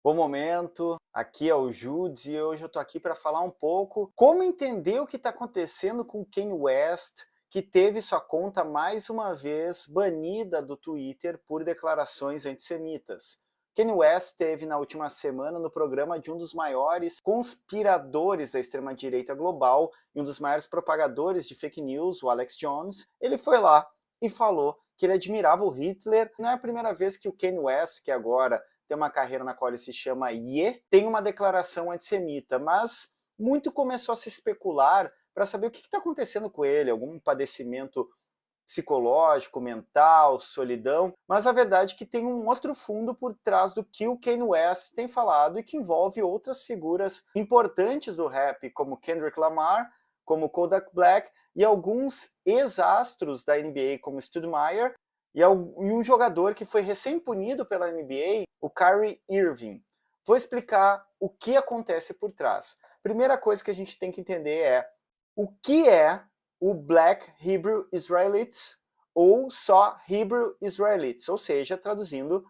Bom momento, aqui é o Judes e hoje eu tô aqui para falar um pouco como entender o que está acontecendo com Kanye West, que teve sua conta mais uma vez banida do Twitter por declarações antissemitas. Kanye West esteve na última semana no programa de um dos maiores conspiradores da extrema-direita global e um dos maiores propagadores de fake news, o Alex Jones. Ele foi lá e falou que ele admirava o Hitler. Não é a primeira vez que o Kanye West, que agora tem uma carreira na qual ele se chama Ye, tem uma declaração antissemita, mas muito começou a se especular para saber o que está acontecendo com ele, algum padecimento psicológico, mental, solidão, mas a verdade é que tem um outro fundo por trás do que o Kanye West tem falado e que envolve outras figuras importantes do rap, como Kendrick Lamar, como Kodak Black e alguns ex-astros da NBA, como Stoudemire, e um jogador que foi recém-punido pela NBA, o Kyrie Irving. Vou explicar o que acontece por trás. Primeira coisa que a gente tem que entender é o que é o Black Hebrew Israelites ou só Hebrew Israelites, ou seja, traduzindo,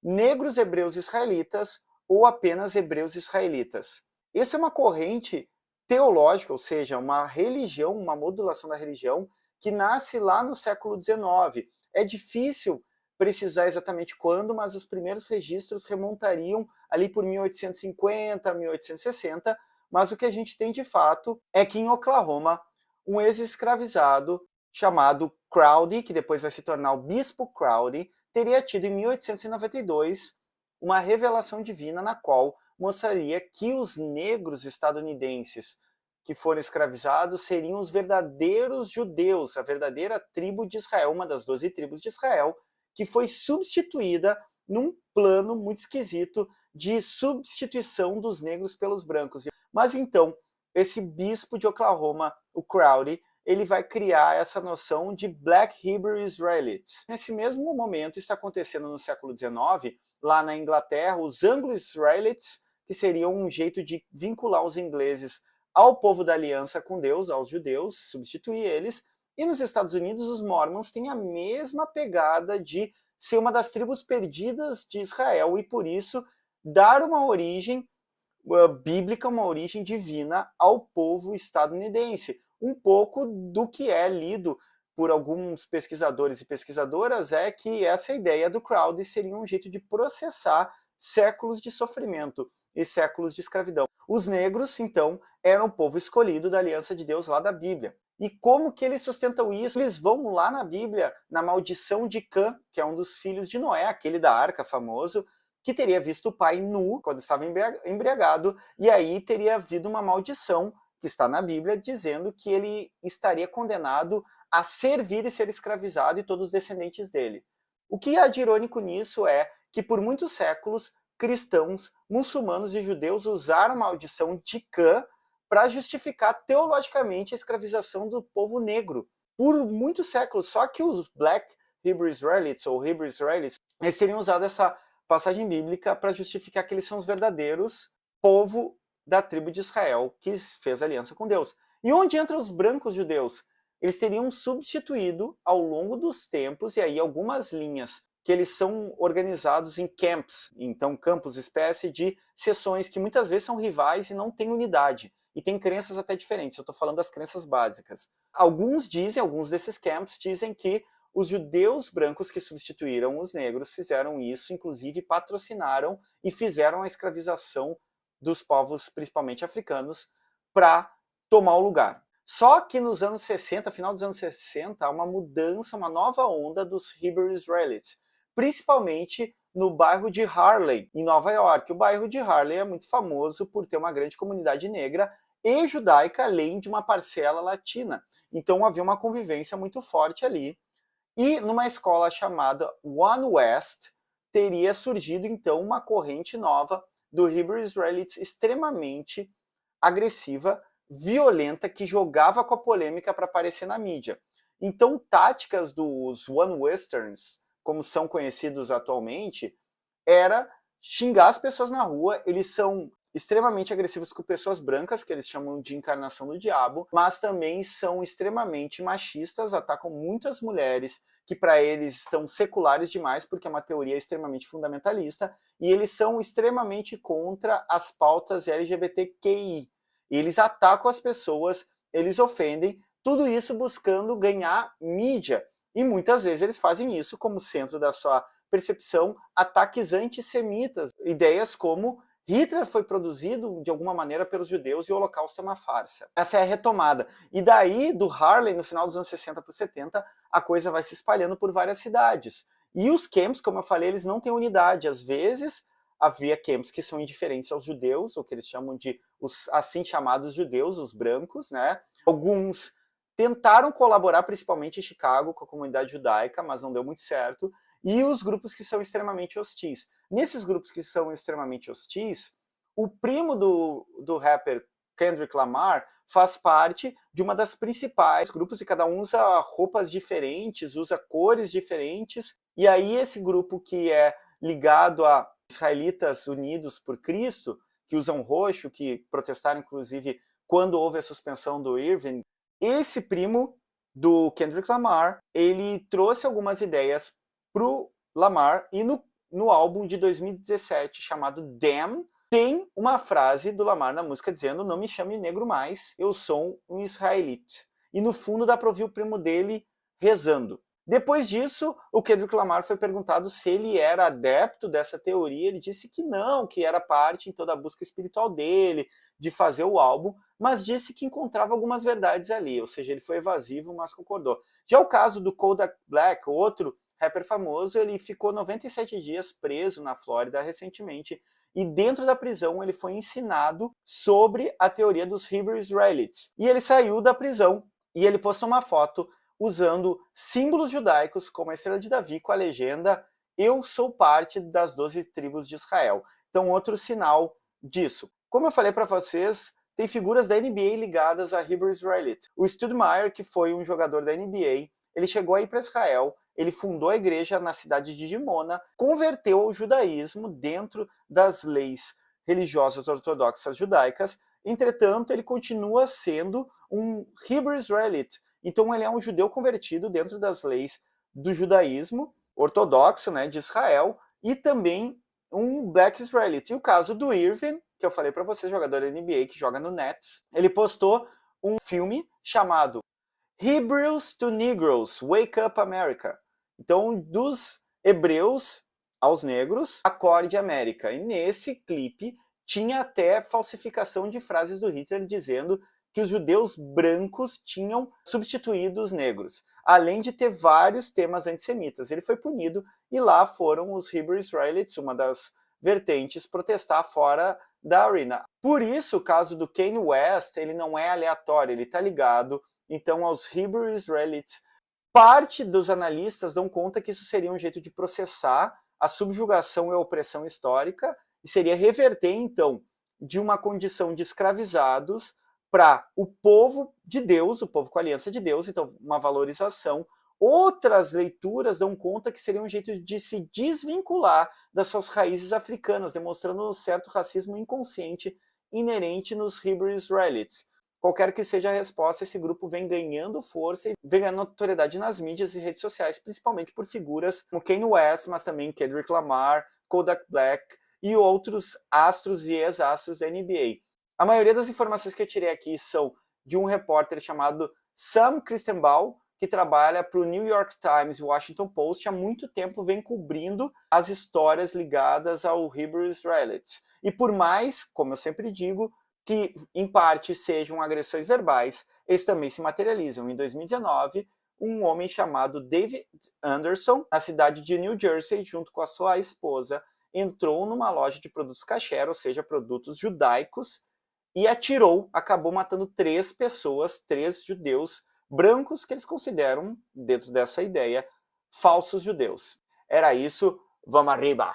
negros hebreus israelitas ou apenas hebreus israelitas. Essa é uma corrente teológica, ou seja, uma religião, uma modulação da religião que nasce lá no século XIX. É difícil precisar exatamente quando, mas os primeiros registros remontariam ali por 1850, 1860, mas o que a gente tem de fato é que em Oklahoma, um ex-escravizado chamado Crowdy, que depois vai se tornar o Bispo Crowdy, teria tido em 1892 uma revelação divina na qual mostraria que os negros estadunidenses que foram escravizados seriam os verdadeiros judeus, a verdadeira tribo de Israel, uma das 12 tribos de Israel, que foi substituída num plano muito esquisito de substituição dos negros pelos brancos. Mas então, esse bispo de Oklahoma, o Crowdy, ele vai criar essa noção de Black Hebrew Israelites. Nesse mesmo momento, está acontecendo no século XIX, lá na Inglaterra, os Anglo-Israelites, que seriam um jeito de vincular os ingleses ao povo da aliança com Deus, aos judeus, substituir eles. E nos Estados Unidos, os Mormons têm a mesma pegada de ser uma das tribos perdidas de Israel e, por isso, dar uma origem bíblica, uma origem divina ao povo estadunidense. Um pouco do que é lido por alguns pesquisadores e pesquisadoras é que essa ideia do Crowdy seria um jeito de processar séculos de sofrimento e séculos de escravidão. Os negros, então, eram o povo escolhido da aliança de Deus lá da Bíblia. E como que eles sustentam isso? Eles vão lá na Bíblia, na maldição de Cã, que é um dos filhos de Noé, aquele da arca famoso, que teria visto o pai nu quando estava embriagado, e aí teria havido uma maldição, que está na Bíblia, dizendo que ele estaria condenado a servir e ser escravizado e todos os descendentes dele. O que há de irônico nisso é que por muitos séculos, cristãos, muçulmanos e judeus usaram a maldição de Cã para justificar teologicamente a escravização do povo negro. Por muitos séculos, só que os Black Hebrew Israelites, ou Hebrew Israelites, eles teriam usado essa passagem bíblica para justificar que eles são os verdadeiros povo da tribo de Israel que fez aliança com Deus. E onde entram os brancos judeus? Eles teriam substituído ao longo dos tempos, e aí algumas linhas que eles são organizados em camps, então campos, espécie de seções que muitas vezes são rivais e não têm unidade, e têm crenças até diferentes, eu estou falando das crenças básicas. Alguns desses camps dizem que os judeus brancos que substituíram os negros fizeram isso, inclusive patrocinaram e fizeram a escravização dos povos, principalmente africanos, para tomar o lugar. Só que nos anos 60, final dos anos 60, há uma mudança, uma nova onda dos Hebrew Israelites, principalmente no bairro de Harlem, em Nova York. O bairro de Harlem é muito famoso por ter uma grande comunidade negra e judaica, além de uma parcela latina. Então havia uma convivência muito forte ali. E numa escola chamada One West, teria surgido então uma corrente nova do Hebrew Israelites extremamente agressiva, violenta, que jogava com a polêmica para aparecer na mídia. Então, táticas dos One Westerns, como são conhecidos atualmente, era xingar as pessoas na rua. Eles são extremamente agressivos com pessoas brancas, que eles chamam de encarnação do diabo, mas também são extremamente machistas, atacam muitas mulheres que para eles estão seculares demais, porque é uma teoria extremamente fundamentalista, e eles são extremamente contra as pautas LGBTQI. Eles atacam as pessoas, eles ofendem, tudo isso buscando ganhar mídia. E muitas vezes eles fazem isso como centro da sua percepção, ataques antissemitas, ideias como Hitler foi produzido de alguma maneira pelos judeus e o Holocausto é uma farsa. Essa é a retomada. E daí, do Harlem, no final dos anos 60 para os 70, a coisa vai se espalhando por várias cidades. E os camps, como eu falei, eles não têm unidade. Às vezes, havia camps que são indiferentes aos judeus, ou que eles chamam de os assim chamados judeus, os brancos, né? Alguns tentaram colaborar, principalmente em Chicago, com a comunidade judaica, mas não deu muito certo. E os grupos que são extremamente hostis. Nesses grupos que são extremamente hostis, o primo do rapper Kendrick Lamar faz parte de uma das principais grupos, e cada um usa roupas diferentes, usa cores diferentes. E aí esse grupo que é ligado a israelitas unidos por Cristo, que usam roxo, que protestaram inclusive quando houve a suspensão do Irving, esse primo do Kendrick Lamar, ele trouxe algumas ideias pro Lamar, e no álbum de 2017 chamado Damn, tem uma frase do Lamar na música dizendo: não me chame negro mais, eu sou um israelita. E no fundo dá para ouvir o primo dele rezando. Depois disso, o Kendrick Lamar foi perguntado se ele era adepto dessa teoria. Ele disse que não, que era parte em toda a busca espiritual dele, de fazer o álbum, mas disse que encontrava algumas verdades ali, ou seja, ele foi evasivo, mas concordou. Já o caso do Kodak Black, outro rapper famoso, ele ficou 97 dias preso na Flórida recentemente, e dentro da prisão ele foi ensinado sobre a teoria dos Hebrew Israelites. E ele saiu da prisão e ele postou uma foto usando símbolos judaicos como a estrela de Davi com a legenda "Eu sou parte das 12 tribos de Israel". Então, outro sinal disso. Como eu falei para vocês, tem figuras da NBA ligadas a Hebrew Israelite. O Stoudemire, que foi um jogador da NBA, ele chegou aí para Israel, ele fundou a igreja na cidade de Dimona, converteu ao judaísmo dentro das leis religiosas ortodoxas judaicas. Entretanto, ele continua sendo um Hebrew Israelite. Então ele é um judeu convertido dentro das leis do judaísmo ortodoxo, né, de Israel, e também um Black Israelite. E o caso do Irving, que eu falei para vocês, jogador da NBA que joga no Nets, ele postou um filme chamado Hebrews to Negroes, Wake Up America. Então, dos hebreus aos negros, acorde América. E nesse clipe tinha até falsificação de frases do Hitler dizendo que os judeus brancos tinham substituído os negros, além de ter vários temas antissemitas. Ele foi punido e lá foram os Hebrew Israelites, uma das vertentes, protestar fora da arena. Por isso, o caso do Kanye West, ele não é aleatório, ele está ligado então aos Hebrew Israelites. Parte dos analistas dão conta que isso seria um jeito de processar a subjugação e a opressão histórica, e seria reverter, então, de uma condição de escravizados para o povo de Deus, o povo com a aliança de Deus, então uma valorização. Outras leituras dão conta que seria um jeito de se desvincular das suas raízes africanas, demonstrando um certo racismo inconsciente inerente nos Hebrew Israelites. Qualquer que seja a resposta, esse grupo vem ganhando força e vem ganhando notoriedade nas mídias e redes sociais, principalmente por figuras como Kanye West, mas também Kendrick Lamar, Kodak Black e outros astros e ex-astros da NBA. A maioria das informações que eu tirei aqui são de um repórter chamado Sam Kristenbaum, que trabalha para o New York Times e Washington Post há muito tempo, vem cobrindo as histórias ligadas ao Hebrew Israelites. E por mais, como eu sempre digo, que em parte sejam agressões verbais, eles também se materializam. Em 2019, um homem chamado David Anderson, na cidade de New Jersey, junto com a sua esposa, entrou numa loja de produtos kasher, ou seja, produtos judaicos, e acabou matando 3 pessoas, 3 judeus brancos que eles consideram, dentro dessa ideia, falsos judeus. Era isso, vamos arriba!